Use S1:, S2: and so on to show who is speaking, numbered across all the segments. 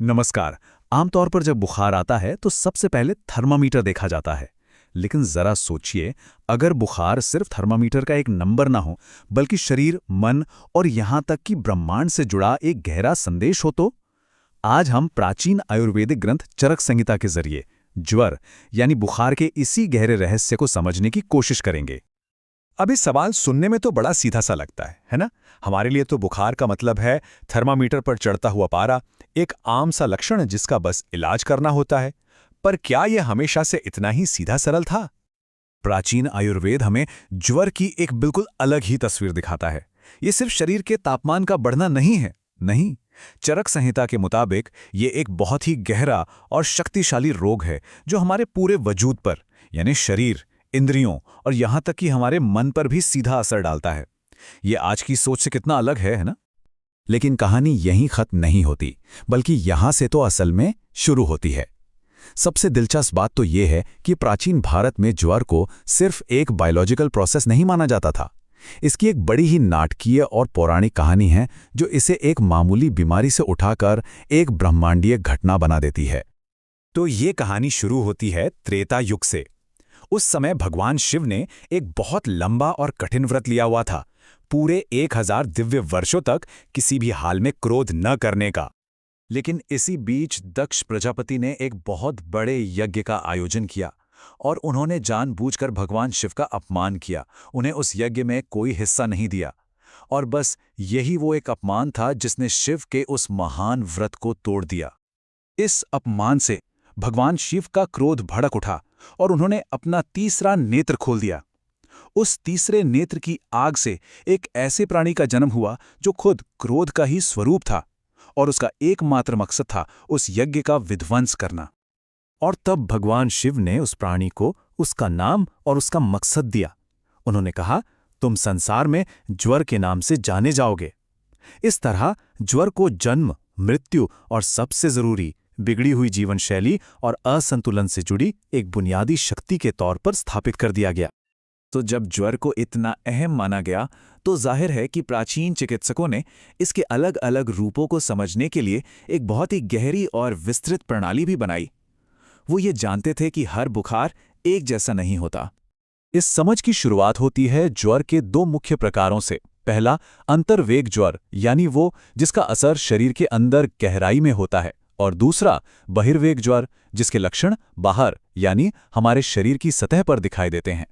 S1: नमस्कार। आमतौर पर जब बुखार आता है तो सबसे पहले थर्मामीटर देखा जाता है। लेकिन जरा सोचिए, अगर बुखार सिर्फ थर्मामीटर का एक नंबर ना हो, बल्कि शरीर, मन और यहां तक कि ब्रह्मांड से जुड़ा एक गहरा संदेश हो तो? आज हम प्राचीन आयुर्वेदिक ग्रंथ चरक संहिता के जरिए ज्वर यानी बुखार के इसी गहरे रहस्य को समझने की कोशिश करेंगे।
S2: अभी सवाल सुनने में तो बड़ा सीधा सा लगता है ना? हमारे लिए तो बुखार का मतलब है थर्मामीटर पर चढ़ता हुआ पारा, एक आम सा लक्षण है जिसका बस इलाज करना होता है। पर क्या यह हमेशा से इतना ही सीधा सरल था?
S1: प्राचीन आयुर्वेद हमें ज्वर की एक बिल्कुल अलग ही तस्वीर दिखाता है। ये सिर्फ शरीर के तापमान का बढ़ना नहीं है, नहीं। चरक संहिता के मुताबिक ये एक बहुत ही गहरा और शक्तिशाली रोग है जो हमारे पूरे वजूद पर, यानी शरीर, इंद्रियों और यहां तक कि हमारे मन पर भी सीधा असर डालता है। ये आज की सोच से कितना अलग है ना? लेकिन कहानी यहीं खत्म नहीं होती, बल्कि यहां से तो असल में शुरू होती है। सबसे दिलचस्प बात तो यह है कि प्राचीन भारत में ज्वर को सिर्फ एक बायोलॉजिकल प्रोसेस नहीं माना जाता था। इसकी एक बड़ी ही नाटकीय और पौराणिक कहानी है जो इसे एक मामूली बीमारी से उठाकर एक ब्रह्मांडीय घटना बना देती है।
S2: तो ये कहानी शुरू होती है त्रेता युग से। उस समय भगवान शिव ने एक बहुत लंबा और कठिन व्रत लिया हुआ था, पूरे 1000 दिव्य वर्षों तक किसी भी हाल में क्रोध न करने का। लेकिन इसी बीच दक्ष प्रजापति ने एक बहुत बड़े यज्ञ का आयोजन किया और उन्होंने जानबूझकर भगवान शिव का अपमान किया, उन्हें उस यज्ञ में कोई हिस्सा नहीं दिया। और बस यही वो एक अपमान था जिसने शिव के उस महान व्रत को तोड़ दिया। इस अपमान से भगवान शिव का क्रोध भड़क उठा और उन्होंने अपना तीसरा नेत्र खोल दिया। उस तीसरे नेत्र की आग से एक ऐसे प्राणी का जन्म हुआ जो खुद क्रोध का ही स्वरूप था और उसका एकमात्र मकसद था उस यज्ञ का विध्वंस करना। और तब भगवान शिव ने उस प्राणी को उसका नाम और उसका मकसद दिया। उन्होंने कहा, तुम संसार में ज्वर के नाम से जाने जाओगे। इस तरह ज्वर को जन्म, मृत्यु और सबसे जरूरी बिगड़ी हुई जीवन शैली और असंतुलन से जुड़ी एक बुनियादी शक्ति के तौर पर स्थापित कर दिया गया। तो जब ज्वर को इतना अहम माना गया तो जाहिर है कि प्राचीन चिकित्सकों ने इसके अलग अलग रूपों को समझने के लिए एक बहुत ही गहरी और विस्तृत प्रणाली भी बनाई। वो ये जानते थे कि हर बुखार एक जैसा नहीं होता। इस समझ की शुरुआत होती है ज्वर के दो मुख्य प्रकारों से। पहला, अंतर्वेग ज्वर, यानी वो जिसका असर शरीर के अंदर गहराई में होता है, और दूसरा, बहिर्वेग ज्वर, जिसके लक्षण बाहर यानी हमारे शरीर की सतह पर दिखाई देते हैं।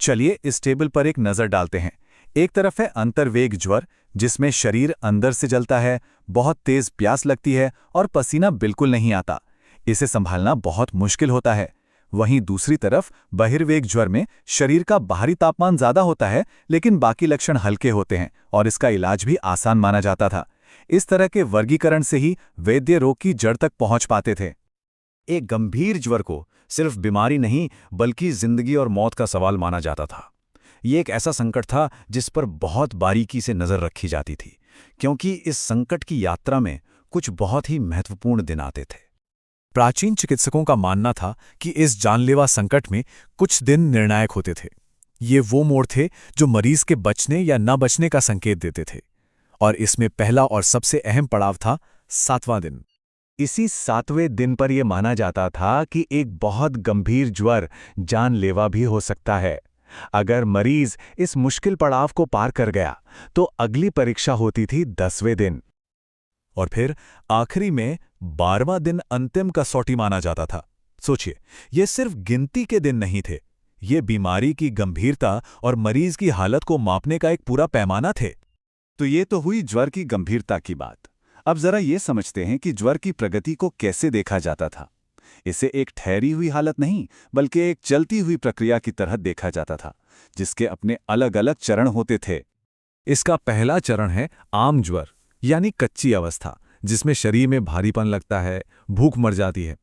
S2: चलिए इस टेबल पर एक नज़र डालते हैं। एक तरफ है अंतर्वेग ज्वर, जिसमें शरीर अंदर से जलता है, बहुत तेज प्यास लगती है और पसीना बिल्कुल नहीं आता। इसे संभालना बहुत मुश्किल होता है। वहीं दूसरी तरफ बहिर्वेग ज्वर में शरीर का बाहरी तापमान ज्यादा होता है, लेकिन बाकी लक्षण हल्के होते हैं और इसका इलाज भी आसान माना जाता था। इस तरह के वर्गीकरण से ही वैद्य रोग की जड़ तक पहुंच पाते थे। एक गंभीर ज्वर को सिर्फ बीमारी नहीं बल्कि जिंदगी और मौत का सवाल माना जाता था। ये एक ऐसा संकट था जिस पर बहुत बारीकी से नजर रखी जाती थी, क्योंकि इस संकट की यात्रा में कुछ बहुत ही महत्वपूर्ण दिन आते थे। प्राचीन चिकित्सकों का मानना था कि इस जानलेवा संकट में कुछ दिन निर्णायक होते थे। ये वो मोड़ थे जो मरीज के बचने या न बचने का संकेत देते थे। और इसमें पहला और सबसे अहम पड़ाव था 7वां दिन। इसी 7वें दिन पर यह माना जाता था कि एक बहुत गंभीर ज्वर जानलेवा भी हो सकता है। अगर मरीज इस मुश्किल पड़ाव को पार कर गया तो अगली परीक्षा होती थी 10वें दिन। और फिर आखिरी में 12वां दिन अंतिम कसौटी माना जाता था। सोचिए, ये सिर्फ गिनती के दिन नहीं थे, ये बीमारी की गंभीरता और मरीज की हालत को मापने का एक पूरा पैमाना थे। तो ये तो हुई ज्वर की गंभीरता की बात। अब जरा ये समझते हैं कि ज्वर की प्रगति को कैसे देखा जाता था। इसे एक ठहरी हुई हालत नहीं बल्कि एक चलती हुई प्रक्रिया की तरह देखा जाता था, जिसके अपने अलग अलग चरण होते थे। इसका पहला चरण है आम ज्वर, यानी कच्ची अवस्था, जिसमें शरीर में भारीपन लगता है, भूख मर जाती है।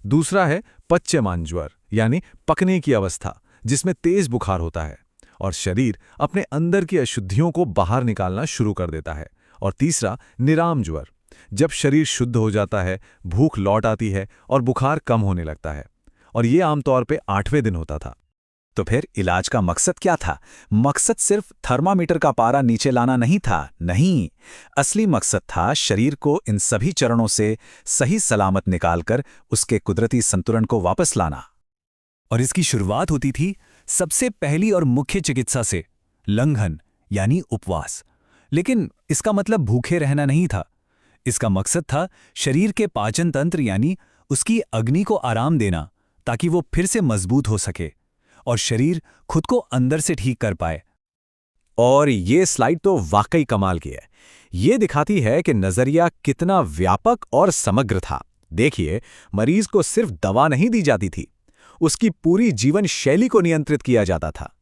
S2: दूसरा है पच्यमान ज्वर, यानी पकने की अवस्था, जिसमें तेज बुखार होता है और शरीर अपने अंदर की अशुद्धियों को बाहर निकालना शुरू कर देता है। और तीसरा निराम ज्वर, जब शरीर शुद्ध हो जाता है, भूख लौट आती है और बुखार कम होने लगता है। और ये आमतौर पे 8वें दिन होता था। तो फिर इलाज का मकसद क्या था? मकसद सिर्फ थर्मामीटर का पारा नीचे लाना नहीं था, नहीं। असली मकसद था शरीर को इन सभी चरणों से सही सलामत निकालकर उसके कुदरती संतुलन को वापस लाना।
S1: और इसकी शुरुआत होती थी सबसे पहली और मुख्य चिकित्सा से, लंघन यानी उपवास। लेकिन इसका मतलब भूखे रहना नहीं था। इसका मकसद था शरीर के पाचन तंत्र यानी उसकी अग्नि को आराम देना, ताकि वो फिर से मजबूत हो सके और शरीर खुद को अंदर से ठीक कर पाए।
S2: और ये स्लाइड तो वाकई कमाल की है। ये दिखाती है कि नजरिया कितना व्यापक और समग्र था। देखिए, मरीज को सिर्फ दवा नहीं दी जाती थी, उसकी पूरी जीवन शैली को नियंत्रित किया जाता था।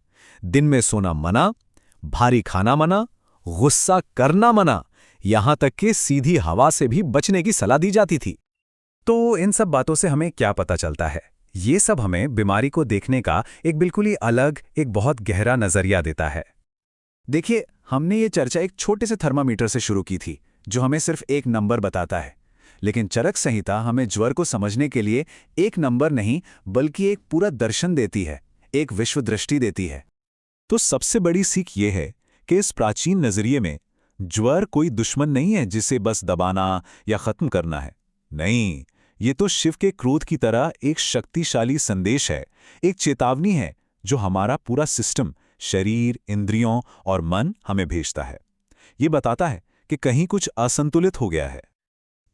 S2: दिन में सोना मना, भारी खाना मना, गुस्सा करना मना, यहां तक कि सीधी हवा से भी बचने की सलाह दी जाती थी। तो इन सब बातों से हमें क्या पता चलता है? ये सब हमें बीमारी को देखने का एक बिल्कुल ही अलग, एक बहुत गहरा नजरिया देता है। देखिए, हमने ये चर्चा एक छोटे से थर्मामीटर से शुरू की थी, जो हमें सिर्फ एक नंबर बताता है। लेकिन चरक संहिता हमें ज्वर को समझने के लिए एक नंबर नहीं, बल्कि एक पूरा दर्शन देती है, एक विश्व दृष्टि देती है।
S1: तो सबसे बड़ी सीख ये है कि इस प्राचीन नजरिए में ज्वर कोई दुश्मन नहीं है जिसे बस दबाना या खत्म करना है। नहीं, ये तो शिव के क्रोध की तरह एक शक्तिशाली संदेश है, एक चेतावनी है जो हमारा पूरा सिस्टम, शरीर, इंद्रियों और मन हमें भेजता है। ये बताता है कि कहीं कुछ असंतुलित हो गया है।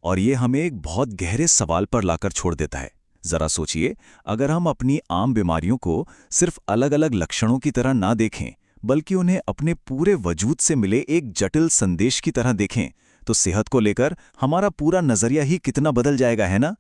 S1: और ये हमें एक बहुत गहरे सवाल पर लाकर छोड़ देता है। जरा सोचिए, अगर हम अपनी आम बीमारियों को सिर्फ अलग-अलग लक्षणों की तरह ना देखें, बल्कि उन्हें अपने पूरे वजूद से मिले एक जटिल संदेश की तरह देखें, तो सेहत को लेकर हमारा पूरा नजरिया ही कितना बदल जाएगा, है ना?